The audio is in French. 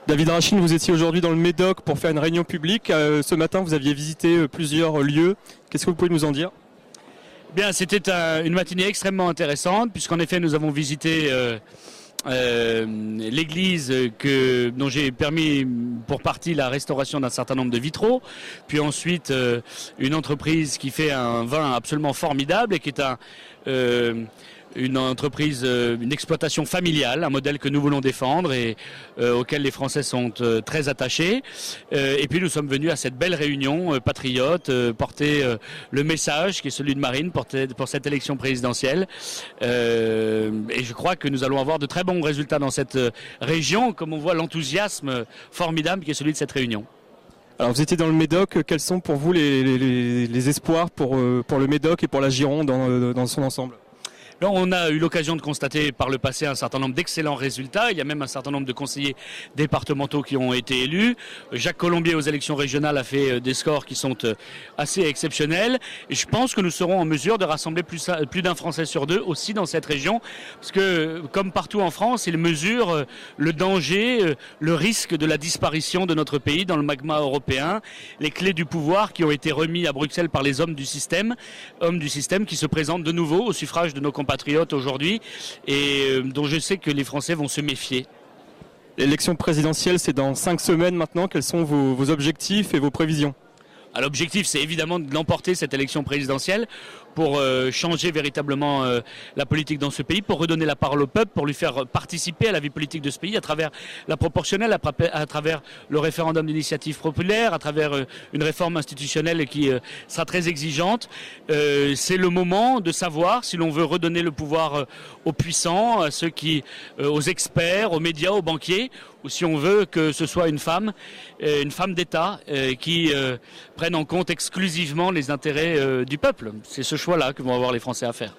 David Rachine, vous étiez aujourd'hui dans le Médoc pour faire une réunion publique. Ce matin, vous aviez visité plusieurs lieux. Qu'est-ce que vous pouvez nous en dire ? Bien, c'était une matinée extrêmement intéressante, puisqu'en effet, nous avons visité l'église dont j'ai permis pour partie la restauration d'un certain nombre de vitraux, puis ensuite une entreprise qui fait un vin absolument formidable et qui est une entreprise, une exploitation familiale, un modèle que nous voulons défendre et auquel les Français sont très attachés. Et puis nous sommes venus à cette belle réunion patriote, porter le message qui est celui de Marine pour cette élection présidentielle. Et je crois que nous allons avoir de très bons résultats dans cette région, comme on voit l'enthousiasme formidable qui est celui de cette réunion. Alors vous étiez dans le Médoc, quels sont pour vous les espoirs pour le Médoc et pour la Gironde dans son ensemble ? Alors, on a eu l'occasion de constater par le passé un certain nombre d'excellents résultats. Il y a même un certain nombre de conseillers départementaux qui ont été élus. Jacques Colombier aux élections régionales a fait des scores qui sont assez exceptionnels. Et je pense que nous serons en mesure de rassembler plus d'un Français sur deux aussi dans cette région. Parce que, comme partout en France, il mesure le danger, le risque de la disparition de notre pays dans le magma européen. Les clés du pouvoir qui ont été remis à Bruxelles par les hommes du système qui se présentent de nouveau au suffrage de nos compatriotes aujourd'hui et dont je sais que les Français vont se méfier. L'élection présidentielle, c'est dans 5 semaines maintenant. Quels sont vos objectifs et vos prévisions ? L'objectif, c'est évidemment de l'emporter, cette élection présidentielle, pour changer véritablement la politique dans ce pays, pour redonner la parole au peuple, pour lui faire participer à la vie politique de ce pays à travers la proportionnelle, à travers le référendum d'initiative populaire, à travers une réforme institutionnelle qui sera très exigeante. C'est le moment de savoir si l'on veut redonner le pouvoir aux puissants, à ceux aux experts, aux médias, aux banquiers, ou si on veut que ce soit une femme d'État qui prenne en compte exclusivement les intérêts du peuple. C'est ce choix-là que vont avoir les Français à faire.